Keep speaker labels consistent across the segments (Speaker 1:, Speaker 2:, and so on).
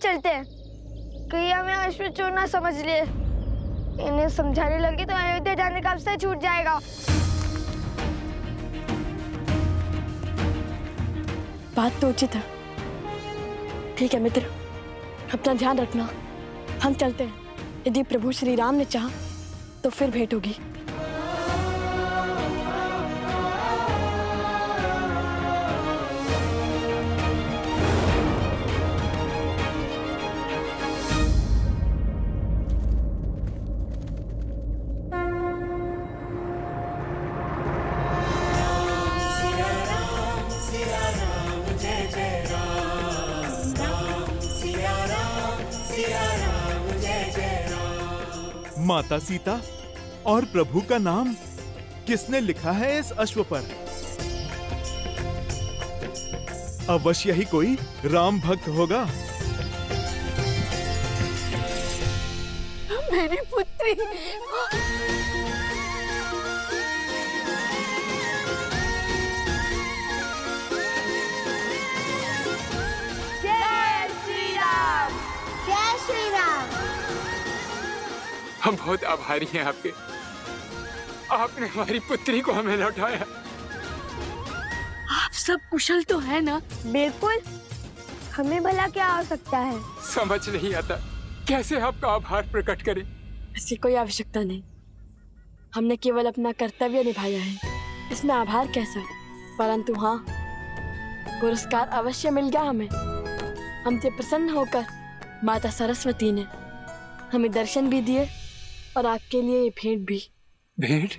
Speaker 1: चलते हैं, कहीं हमें अश्व चोर ना समझ लिए। इन्हें समझाने लगे तो अयोध्या जाने का अवसर छूट जाएगा।
Speaker 2: बात तो उचित है। ठीक है मित्र, अपना ध्यान रखना। हम चलते हैं। यदि प्रभु श्री राम ने चाहा तो फिर भेंट होगी।
Speaker 3: माता सीता और प्रभु का नाम किसने लिखा है इस अश्व पर? अवश्य ही कोई राम भक्त होगा।
Speaker 2: मेरी पुत्री।
Speaker 1: जय श्री राम, जय श्री राम।
Speaker 4: हम बहुत आभारी हैं आपके। आपने हमारी पुत्री को हमें लौटाया।
Speaker 2: आप सब कुशल तो है ना?
Speaker 1: बिल्कुल, हमें भला क्या हो सकता है।
Speaker 4: समझ नहीं आता कैसे आपका आभार प्रकट करें।
Speaker 2: इसकी कोई आवश्यकता नहीं। हमने केवल अपना कर्तव्य निभाया है, इसमें आभार कैसा? परंतु हाँ, पुरस्कार अवश्य मिल गया हमें। हमसे प्रसन्न होकर माता सरस्वती ने हमें दर्शन भी दिए और आपके लिए ये भेंट भी।
Speaker 4: भेंट?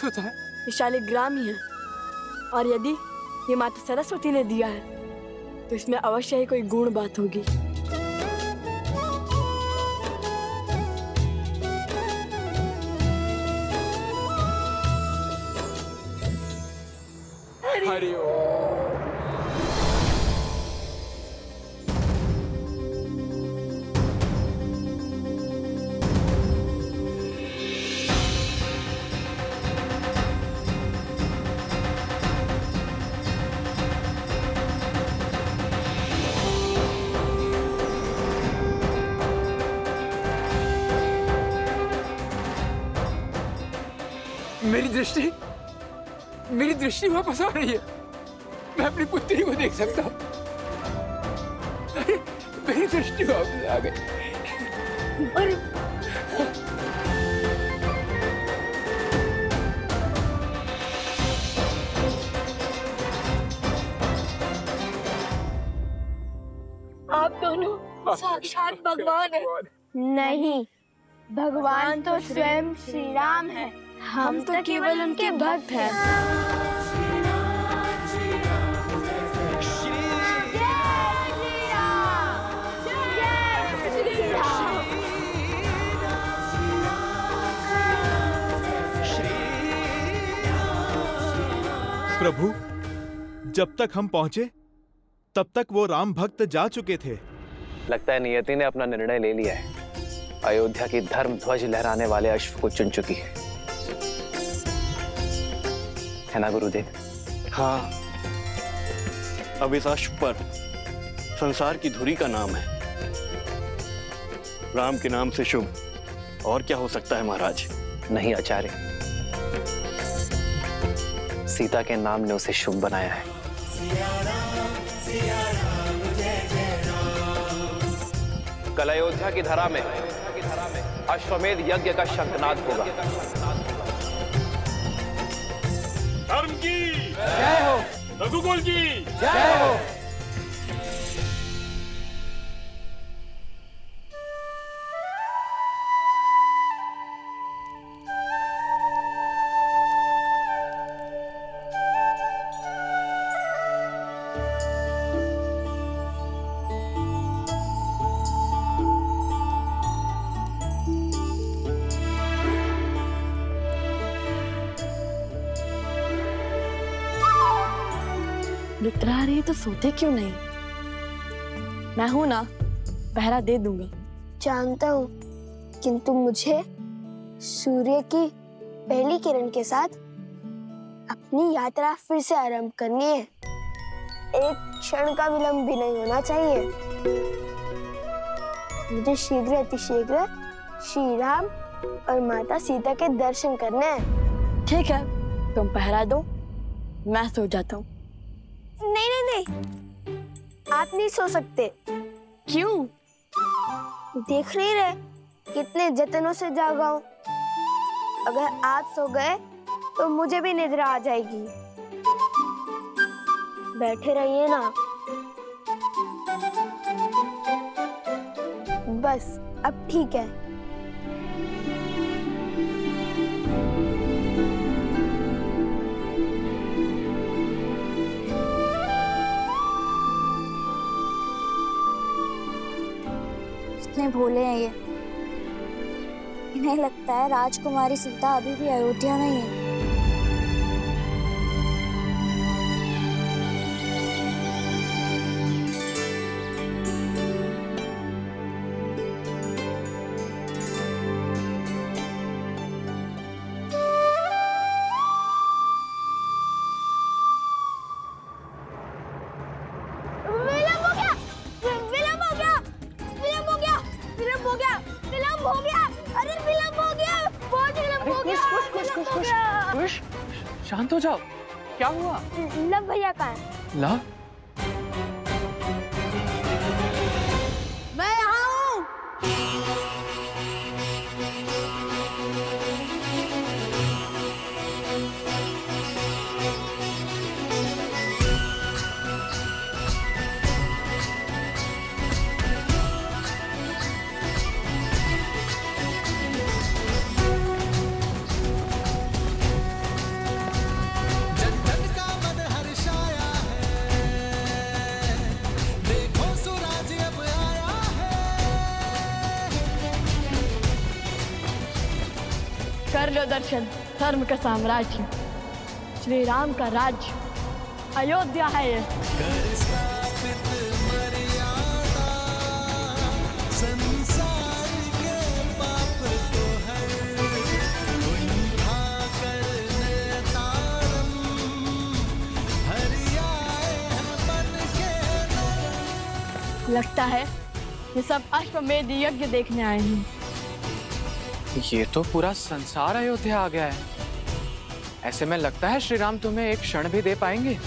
Speaker 4: होता है?
Speaker 2: ये शालिग्राम ही है, और यदि ये माता सरस्वती ने दिया है तो इसमें अवश्य ही कोई गुण बात होगी।
Speaker 4: हरि ओम। मेरी दृष्टि वापस आ रही है। मैं अपनी पुत्री को देख सकता हूँ। अरे, मेरी दृष्टि वापस आ गई। अरे,
Speaker 2: आप दोनों साक्षात भगवान हैं।
Speaker 1: नहीं, भगवान तो स्वयं श्री राम है। हम तो केवल उनके भक्त हैं।
Speaker 3: प्रभु, जब तक हम पहुंचे तब तक वो राम भक्त जा चुके थे।
Speaker 5: लगता है नियति ने अपना निर्णय ले लिया है। अयोध्या की धर्म ध्वज लहराने वाले अश्व को चुन चुकी है ना गुरुदेव?
Speaker 6: हाँ, अब इस अश्व पर संसार की धुरी का नाम है। राम के नाम से शुभ और क्या हो सकता है महाराज?
Speaker 5: नहीं आचार्य, सीता के नाम ने उसे शुभ बनाया है। कल अयोध्या की धरा में अश्वमेध यज्ञ का शंखनाद होगा।
Speaker 7: धर्म की जय हो, रघुकुल की
Speaker 4: जय हो।
Speaker 2: निद्रा आ रही है तो सोते क्यों नहीं? मैं हूं ना, पहरा दे दूंगा।
Speaker 1: जानता हूँ, किंतु मुझे सूर्य की पहली किरण के साथ अपनी यात्रा फिर से आरंभ करनी है। एक क्षण का विलंब भी नहीं होना चाहिए। मुझे शीघ्र अतिशीघ्र श्री राम और माता सीता के दर्शन करने हैं।
Speaker 2: ठीक है, तुम पहरा दो, मैं सो जाता हूँ।
Speaker 1: नहीं नहीं नहीं, आप नहीं सो सकते।
Speaker 2: क्यों?
Speaker 1: देख नहीं रहे कितने जतनों से जागा हूं। अगर आप सो गए तो मुझे भी निद्रा आ जाएगी। बैठे रहिए ना। बस अब ठीक है।
Speaker 8: कितने भोले हैं ये। इन्हें लगता है राजकुमारी सीता अभी भी अयोध्या में ही है।
Speaker 4: खुश, शांत हो जाओ। क्या हुआ?
Speaker 1: लव भैया कहाँ है?
Speaker 4: ला?
Speaker 2: मैं यहाँ हूँ। कर लो दर्शन, धर्म का साम्राज्य, श्री राम का राज्य, अयोध्या है ये। लगता है ये सब अश्वमेध यज्ञ देखने आए हैं।
Speaker 4: ये तो पूरा संसार अयोध्या आ गया है। ऐसे में लगता है श्री राम तुम्हें एक क्षण भी दे पाएंगे।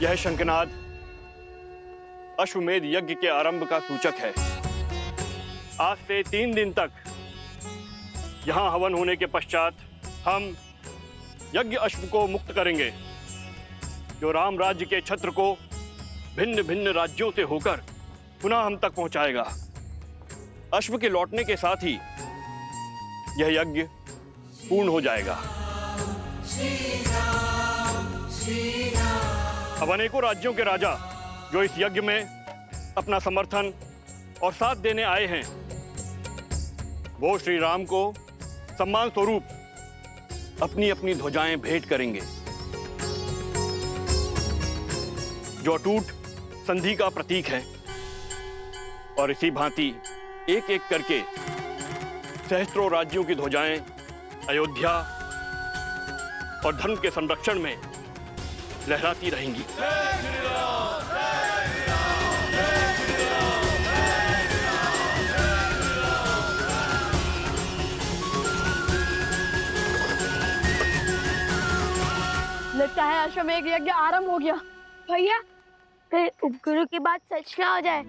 Speaker 6: यह शंखनाद अश्वमेध यज्ञ के आरंभ का सूचक है। आज से 3 दिन तक यहां हवन होने के पश्चात हम यज्ञ अश्व को मुक्त करेंगे, जो राम राज्य के छत्र को भिन्न भिन्न राज्यों से होकर पुनः हम तक पहुंचाएगा। अश्व के लौटने के साथ ही यह यज्ञ पूर्ण हो जाएगा। अब अनेकों राज्यों के राजा जो इस यज्ञ में अपना समर्थन और साथ देने आए हैं, वो श्री राम को सम्मान स्वरूप अपनी अपनी ध्वजाएं भेंट करेंगे, जो अटूट संधि का प्रतीक है। और इसी भांति एक एक करके सहस्त्रों राज्यों की ध्वजाएं अयोध्या और धर्म के संरक्षण में लहराती रहेंगी।
Speaker 2: लगता है अश्वमेध यज्ञ आरंभ हो गया।
Speaker 1: भैया, कहीं उपगुरु की बात सच ना हो जाए।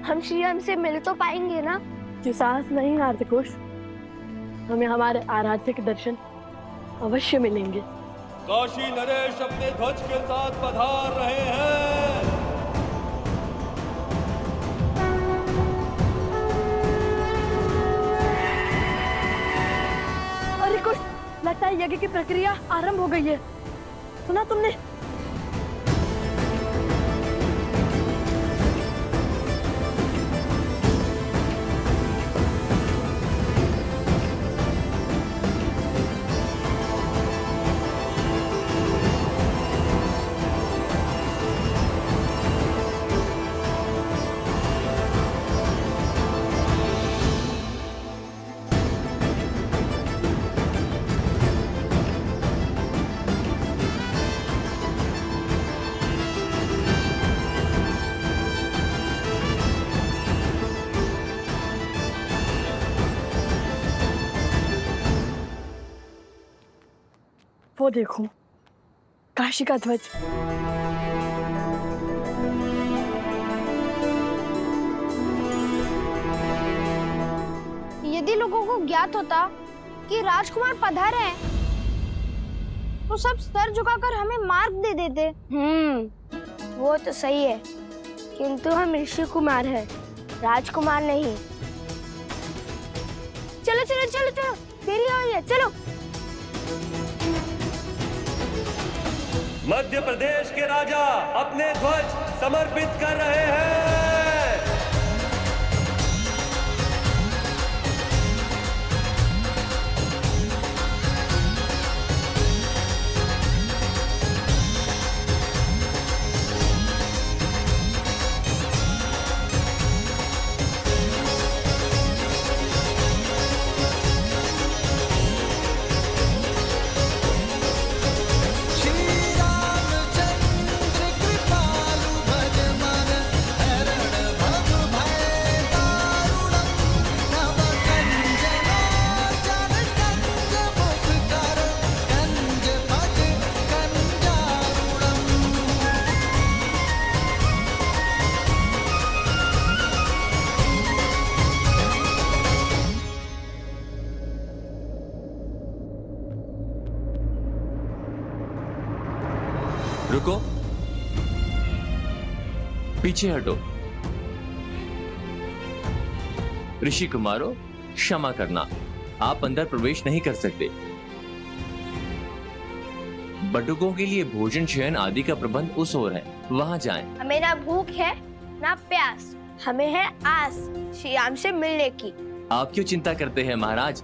Speaker 1: हम श्री राम से मिल तो पाएंगे ना?
Speaker 2: तू साहस नहीं हारते खुश। हमें हमारे आराध्य के दर्शन अवश्य मिलेंगे।
Speaker 7: काशी नरेश अपने ध्वज के साथ पधार रहे हैं।
Speaker 2: अरे कुछ लगता है यज्ञ की प्रक्रिया आरंभ हो गई है। सुना तुमने? वो देखो, काशी का ध्वज।
Speaker 1: यदि लोगों को ज्ञात होता कि राजकुमार पधारे हैं, तो सब सर झुकाकर हमें मार्ग दे देते। वो तो सही है, किंतु हम ऋषि कुमार हैं, राजकुमार नहीं। चलो चलो चलो चलो, देरी हो रही है, चलो।
Speaker 7: मध्य प्रदेश के राजा अपने ध्वज समर्पित कर रहे हैं।
Speaker 9: रुको, पीछे हटो। ऋषि कुमारों, क्षमा करना, आप अंदर प्रवेश नहीं कर सकते। बटुकों के लिए भोजन शयन आदि का प्रबंध उस ओर है, वहां जाएं।
Speaker 1: हमें ना भूख है ना प्यास, हमें है आस श्री राम से मिलने की।
Speaker 9: आप क्यों चिंता करते हैं महाराज?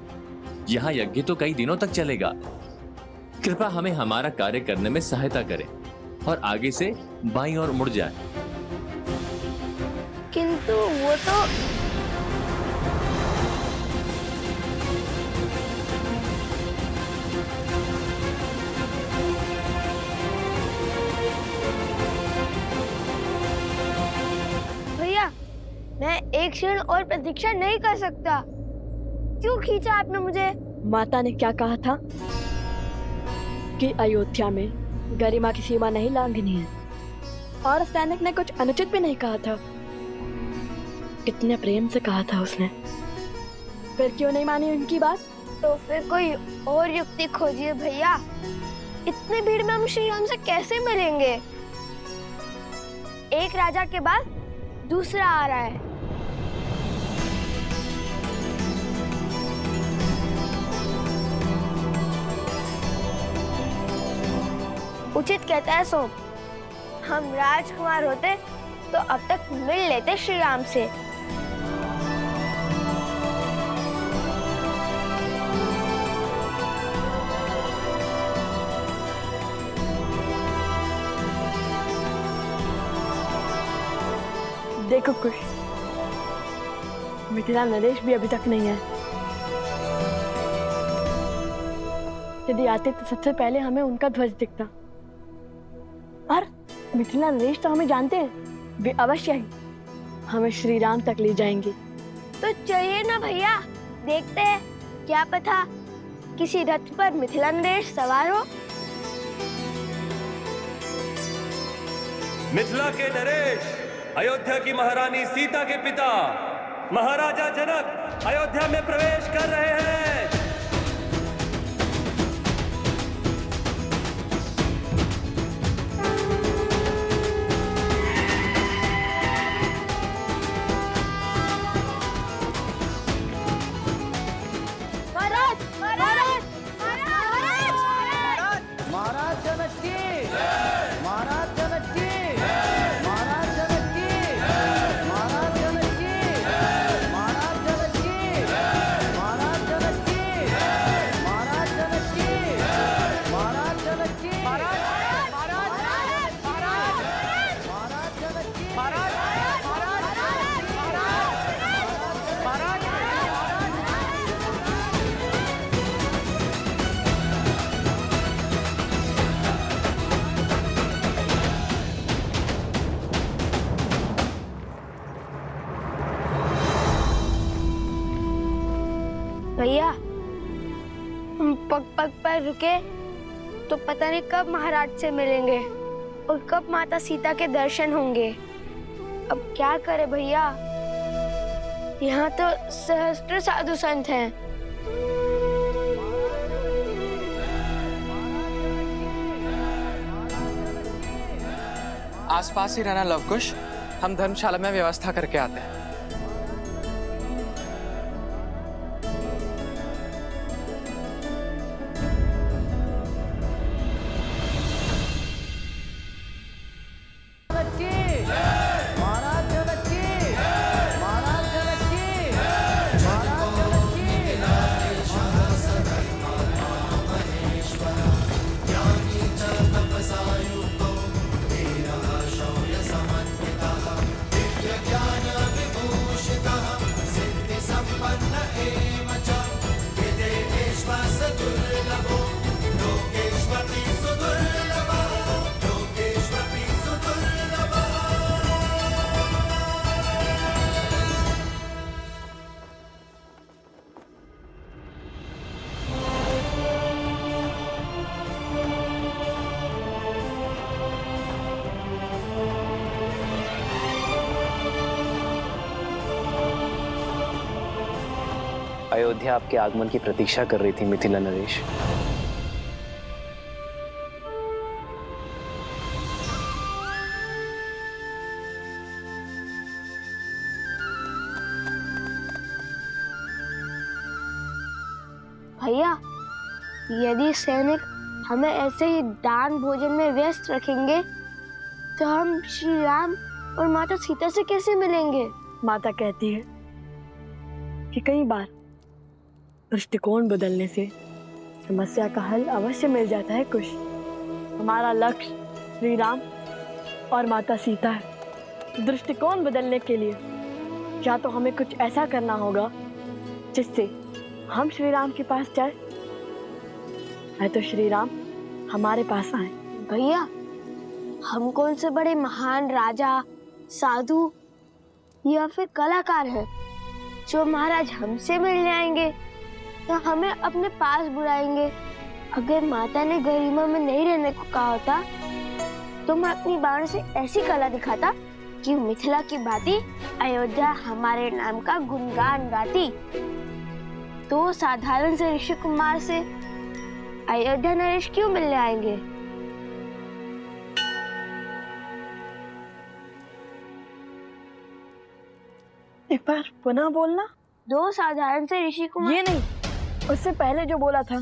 Speaker 9: यहाँ यज्ञ तो कई दिनों तक चलेगा। कृपया हमें हमारा कार्य करने में सहायता करें और आगे से बाईं ओर मुड़ जाए।
Speaker 1: किंतु वो तो भैया, मैं एक क्षण और प्रतीक्षा नहीं कर सकता। क्यों खींचा आपने मुझे?
Speaker 2: माता ने क्या कहा था कि अयोध्या में गरिमा की सीमा नहीं लांघनी है, और सैनिक ने कुछ अनुचित भी नहीं कहा था। कितने प्रेम से कहा था उसने। फिर क्यों नहीं मानी उनकी बात?
Speaker 1: तो फिर कोई और युक्ति खोजिए भैया। इतनी भीड़ में हम श्री राम से कैसे मिलेंगे? एक राजा के बाद दूसरा आ रहा है। उचित कहता है सोम, हम राजकुमार होते तो अब तक मिल लेते श्री राम से।
Speaker 2: देखो कुछ, मिथिला नरेश भी अभी तक नहीं है। यदि आते तो सबसे पहले हमें उनका ध्वज दिखता। और मिथिला नरेश तो हमें जानते हैं, वे अवश्य ही हमें श्री राम तक ले जाएंगे।
Speaker 1: तो चलिए ना भैया, देखते हैं, क्या पता किसी रथ पर मिथिला नरेश सवार हो।
Speaker 7: मिथिला के नरेश अयोध्या की महारानी सीता के पिता महाराजा जनक अयोध्या में प्रवेश कर रहे हैं।
Speaker 1: पर रुके तो पता नहीं कब महाराज से मिलेंगे और कब माता सीता के दर्शन होंगे। अब क्या करे भैया, यहाँ तो सहस्त्र साधु संत हैं।
Speaker 10: आसपास ही रहना लवकुश, हम धर्मशाला में व्यवस्था करके आते हैं।
Speaker 5: अयोध्या आपके आगमन की प्रतीक्षा कर रही थी मिथिला नरेश।
Speaker 1: भैया, यदि सैनिक हमें ऐसे ही दान भोजन में व्यस्त रखेंगे तो हम श्री राम और माता सीता से कैसे मिलेंगे?
Speaker 2: माता कहती है कि कई बार दृष्टिकोण बदलने से समस्या का हल अवश्य मिल जाता है कुश। हमारा लक्ष्य श्री राम और माता सीता है। दृष्टिकोण बदलने के लिए या तो हमें कुछ ऐसा करना होगा जिससे हम श्री राम के पास जाए, या तो श्री राम हमारे पास आए।
Speaker 1: भैया, हम कौन से बड़े महान राजा, साधु या फिर कलाकार हैं जो महाराज हमसे मिलने आएंगे या हमें अपने पास बुलाएंगे? अगर माता ने गरिमा में नहीं रहने को कहा होता तो मैं अपनी बाण से ऐसी कला दिखाता कि मिथिला की भांति अयोध्या हमारे नाम का गुणगान गाती। तो साधारण से ऋषि कुमार से अयोध्या नरेश क्यों मिलने आएंगे?
Speaker 2: एक बार पुनः बोलना।
Speaker 1: दो साधारण से ऋषि कुमार?
Speaker 2: ये नहीं, उससे पहले जो बोला था।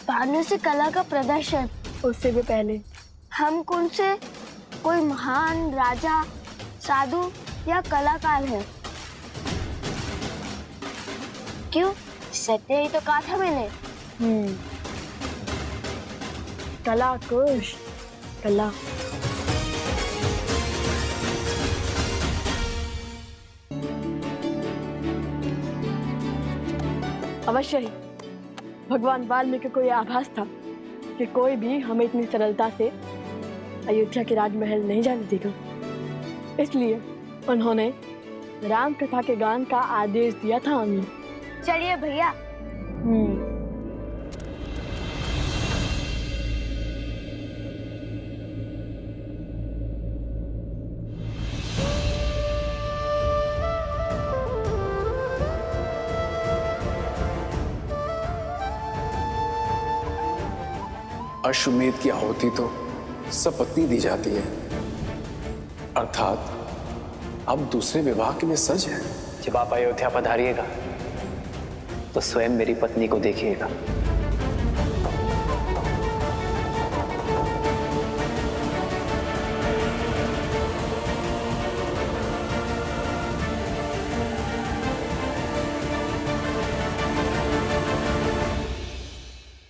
Speaker 1: बाद से कला का प्रदर्शन।
Speaker 2: उससे भी पहले।
Speaker 1: हम कौन से कोई महान राजा, साधु या कलाकार है? क्यों? सत्य ही तो कहा था मैंने।
Speaker 2: कला कुश, कला। अवश्य ही भगवान वाल्मीकि को यह आभास था कि कोई भी हमें इतनी सरलता से अयोध्या के राजमहल नहीं जाने देगा। इसलिए उन्होंने राम कथा के गान का आदेश दिया था हमें।
Speaker 1: चलिए भैया।
Speaker 11: अश्वमेध की आहुति तो सपत्नी दी जाती है, अर्थात अब दूसरे विवाह के लिए सज है।
Speaker 5: जब आप अयोध्या पधारिएगा तो स्वयं मेरी पत्नी को देखिएगा।